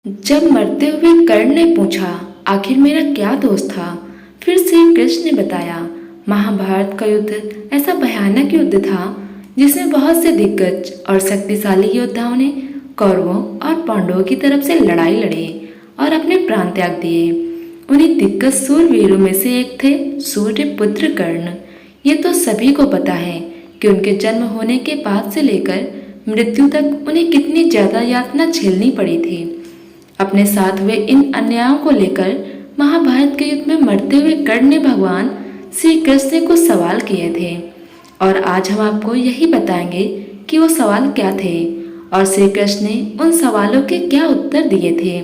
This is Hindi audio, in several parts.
जब मरते हुए कर्ण ने पूछा आखिर मेरा क्या दोष था, फिर श्री कृष्ण ने बताया महाभारत का युद्ध ऐसा भयानक युद्ध था जिसमें बहुत से दिग्गज और शक्तिशाली योद्धाओं ने कौरवों और पांडवों की तरफ से लड़ाई लड़ी और अपने प्राण त्याग दिए। उन्हीं दिग्गज सूरवीरों में से एक थे सूर्य पुत्र कर्ण। ये तो सभी को पता है कि उनके जन्म होने के बाद से लेकर मृत्यु तक उन्हें कितनी ज्यादा यातना झेलनी पड़ी थी। अपने साथ हुए इन अन्यायों को लेकर महाभारत के युद्ध में मरते हुए कर्ण ने भगवान श्री कृष्ण को सवाल किए थे और आज हम आपको यही बताएंगे कि वो सवाल क्या थे और श्री कृष्ण ने उन सवालों के क्या उत्तर दिए थे।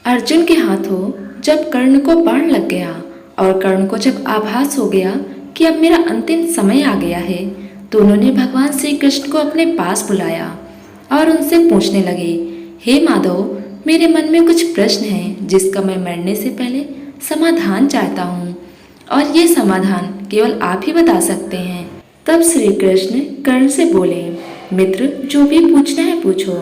अर्जुन के हाथों जब कर्ण को बाण लग गया और कर्ण को जब आभास हो गया कि अब मेरा अंतिम समय आ गया है, तो उन्होंने भगवान श्री कृष्ण को अपने पास बुलाया और उनसे पूछने लगे, हे माधव, मेरे मन में कुछ प्रश्न हैं जिसका मैं मरने से पहले समाधान चाहता हूँ और ये समाधान केवल आप ही बता सकते हैं। तब श्री कृष्ण कर्ण से बोले, मित्र, जो भी पूछना है पूछो।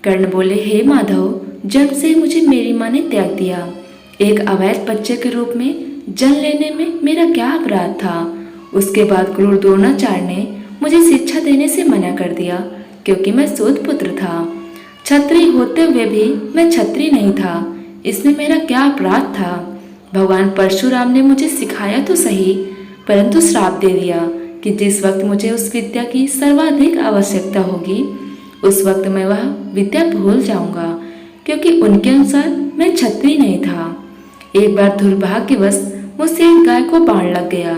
कर्ण बोले, हे माधव, जन्म से मुझे मेरी माँ ने त्याग दिया। एक अवैध बच्चे के रूप में जन्म लेने में मेरा क्या अपराध था। उसके बाद क्रूर द्रोणाचार्य ने मुझे शिक्षा देने से मना कर दिया क्योंकि मैं सूत पुत्र था। क्षत्रिय होते हुए भी मैं क्षत्रिय नहीं था, इसमें मेरा क्या अपराध था। भगवान परशुराम ने मुझे सिखाया तो सही, परंतु श्राप दे दिया कि जिस वक्त मुझे उस विद्या की सर्वाधिक आवश्यकता होगी उस वक्त मैं वह विद्या भूल जाऊंगा, क्योंकि उनके अनुसार मैं क्षत्रिय नहीं था। एक बार दुर्भाग्यवश मुझसे एक गाय को बाण लग गया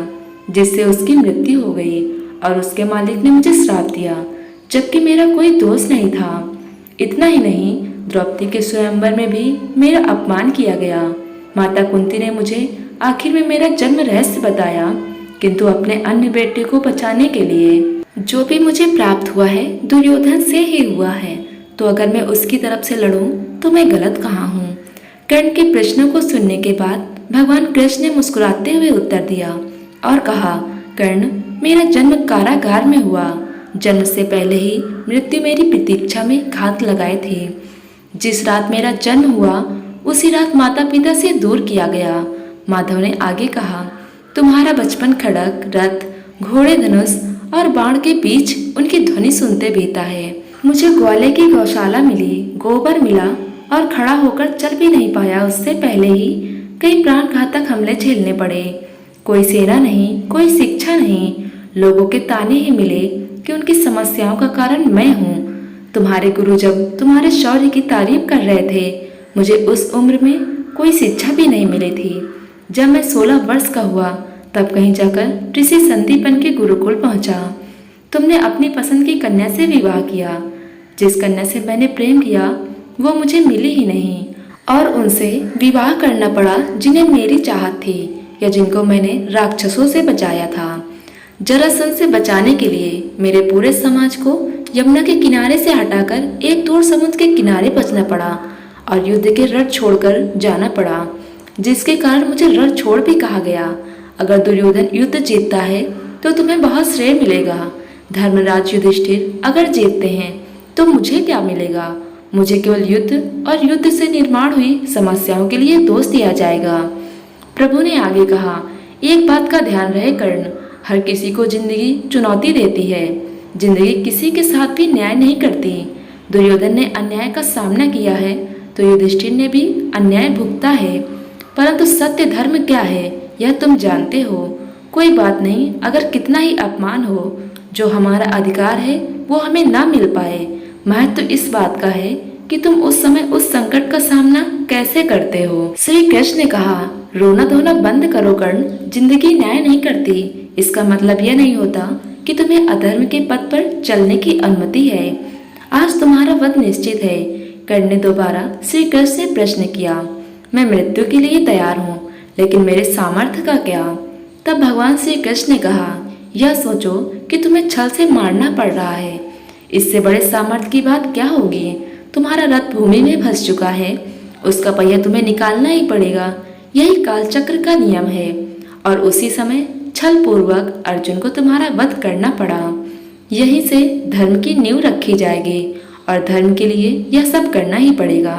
जिससे उसकी मृत्यु हो गई और उसके मालिक ने मुझे श्राप दिया, जबकि मेरा कोई दोष नहीं था। इतना ही नहीं, द्रौपदी के स्वयंवर में भी मेरा अपमान किया गया। माता कुंती ने मुझे आखिर में मेरा जन्म रहस्य बताया, किंतु अपने अन्य बेटे को बचाने के लिए जो भी मुझे प्राप्त हुआ है दुर्योधन से ही हुआ है, तो अगर मैं उसकी तरफ से लड़ूं तो मैं गलत कहाँ हूँ। कर्ण के प्रश्नों को सुनने के बाद भगवान कृष्ण ने मुस्कुराते हुए उत्तर दिया और कहा, कर्ण, मेरा जन्म कारागार में हुआ। जन्म से पहले ही मृत्यु मेरी प्रतीक्षा में घात लगाए थे। जिस रात मेरा जन्म हुआ उसी रात माता पिता से दूर किया गया। माधव ने आगे कहा, तुम्हारा बचपन खड़ग, रथ, घोड़े, धनुष और बाण के बीच उनकी ध्वनि सुनते बीता है। मुझे ग्वाले की गौशाला मिली, गोबर मिला और खड़ा होकर चल भी नहीं पाया उससे पहले ही कई प्राण घातक हमले झेलने पड़े। कोई सेना नहीं, कोई शिक्षा नहीं, लोगों के ताने ही मिले कि उनकी समस्याओं का कारण मैं हूँ। तुम्हारे गुरु जब तुम्हारे शौर्य की तारीफ कर रहे थे, मुझे उस उम्र में कोई शिक्षा भी नहीं मिली थी। जब मैं 16 वर्ष का हुआ तब कहीं जाकर ऋषि संदीपन के गुरुकुल पहुंचा। तुमने अपनी पसंद की कन्या से विवाह किया। जिस कन्या से मैंने प्रेम किया वो मुझे मिली ही नहीं और उनसे विवाह करना पड़ा जिन्हें मेरी चाहत थी या जिनको मैंने राक्षसों से बचाया था। जरासंध से बचाने के लिए मेरे पूरे समाज को यमुना के किनारे से हटाकर एक दूर समुद्र के किनारे बचना पड़ा और युद्ध के रण छोड़कर जाना पड़ा, जिसके कारण मुझे रण छोड़ भी कहा गया। अगर दुर्योधन युद्ध जीतता है तो तुम्हें बहुत श्रेय मिलेगा। धर्मराज युधिष्ठिर अगर जीतते हैं तो मुझे क्या मिलेगा? मुझे केवल युद्ध और युद्ध से निर्माण हुई समस्याओं के लिए दोष दिया जाएगा। प्रभु ने आगे कहा, एक बात का ध्यान रहे कर्ण, हर किसी को जिंदगी चुनौती देती है। जिंदगी किसी के साथ भी न्याय नहीं करती। दुर्योधन ने अन्याय का सामना किया है तो युधिष्ठिर ने भी अन्याय भुगता है, परंतु सत्य धर्म क्या है यह तुम जानते हो। कोई बात नहीं, अगर कितना ही अपमान हो, जो हमारा अधिकार है वो हमें ना मिल पाए। महत्व तो इस बात का है कि तुम उस समय उस संकट का सामना कैसे करते हो। श्री कृष्ण ने कहा, रोना धोना बंद करो कर्ण, जिंदगी न्याय नहीं करती। इसका मतलब यह नहीं होता कि तुम्हें अधर्म के पथ पर चलने की अनुमति है। आज तुम्हारा वध निश्चित है। कर्ण ने दोबारा श्री कृष्ण से प्रश्न किया, मैं मृत्यु के लिए तैयार हूँ, लेकिन मेरे सामर्थ्य का क्या? तब भगवान श्री कृष्ण ने कहा, यह सोचो कि तुम्हें छल से मारना पड़ रहा है, इससे बड़े सामर्थ्य की बात क्या होगी? तुम्हारा रथ भूमि में फंस चुका है, उसका पहिया तुम्हें निकालना ही पड़ेगा। यही कालचक्र का नियम है। और उसी समय छल पूर्वक अर्जुन को तुम्हारा वध करना पड़ा। यहीं से धर्म की नींव रखी जाएगी और धर्म के लिए यह सब करना ही पड़ेगा।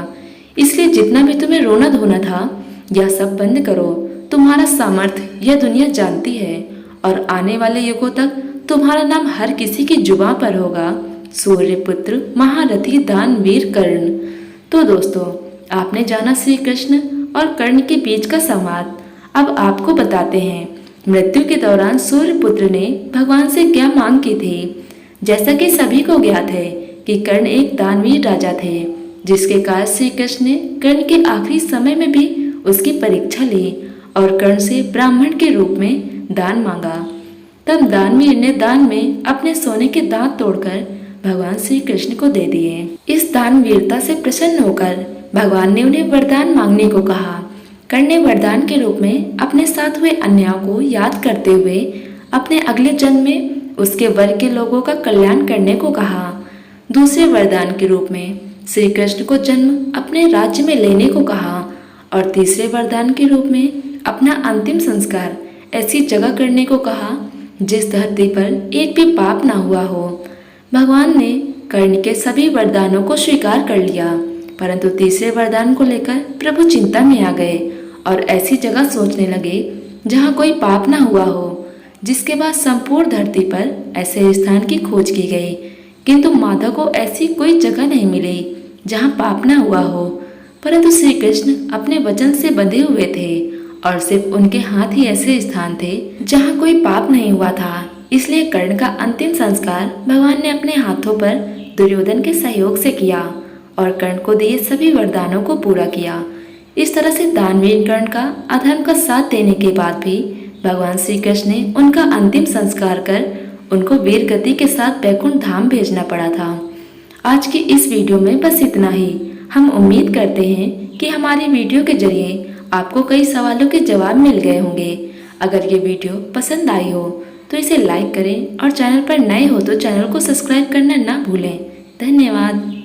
इसलिए जितना भी तुम्हें रोना धोना था यह सब बंद करो। तुम्हारा सामर्थ्य यह दुनिया जानती है और आने वाले युगों तक तुम्हारा नाम हर किसी की जुबां पर होगा, सूर्यपुत्र महारथी दानवीर कर्ण। तो दोस्तों, आपने जाना श्री कृष्ण और कर्ण के बीच का संवाद। अब आपको बताते हैं मृत्यु के दौरान सूर्यपुत्र ने भगवान से क्या मांग की थी। जैसा कि सभी को ज्ञात है कि कर्ण एक दानवीर राजा थे, जिसके कारण श्री कृष्ण ने कर्ण के आखिरी समय में भी उसकी परीक्षा ली और कर्ण से ब्राह्मण के रूप में दान मांगा। तब दानवीर ने दान में अपने सोने के दांत तोड़कर भगवान श्री कृष्ण को दे दिए। इस दानवीरता से प्रसन्न होकर भगवान ने उन्हें वरदान मांगने को कहा। कर्ण ने वरदान के रूप में अपने साथ हुए अन्यायों को याद करते हुए अपने अगले जन्म में उसके वर्ग के लोगों का कल्याण करने को कहा। दूसरे वरदान के रूप में श्री कृष्ण को जन्म अपने राज्य में लेने को कहा और तीसरे वरदान के रूप में अपना अंतिम संस्कार ऐसी जगह करने को कहा जिस धरती पर एक भी पाप ना हुआ हो। भगवान ने कर्ण के सभी वरदानों को स्वीकार कर लिया, परंतु तीसरे वरदान को लेकर प्रभु चिंता में आ गए और ऐसी जगह सोचने लगे जहाँ कोई पाप ना हुआ हो। जिसके बाद संपूर्ण धरती पर ऐसे स्थान की खोज की गई, किंतु माधव को ऐसी कोई जगह नहीं मिली जहाँ पाप ना हुआ हो। परंतु श्री कृष्ण अपने वचन से बंधे हुए थे और सिर्फ उनके हाथ ही ऐसे स्थान थे जहाँ कोई पाप नहीं हुआ था। इसलिए कर्ण का अंतिम संस्कार भगवान ने अपने हाथों पर दुर्योधन के सहयोग से किया और कर्ण को दिए सभी वरदानों को पूरा किया। इस तरह से दानवीर कर्ण का अधर्म का साथ देने के बाद भी भगवान श्री कृष्ण ने उनका अंतिम संस्कार कर उनको वीर गति के साथ बैकुंठ धाम भेजना पड़ा था। आज की इस वीडियो में बस इतना ही। हम उम्मीद करते हैं कि हमारी वीडियो के जरिए आपको कई सवालों के जवाब मिल गए होंगे। अगर ये वीडियो पसंद आई हो तो इसे लाइक करें और चैनल पर नए हो तो चैनल को सब्सक्राइब करना ना भूलें। धन्यवाद।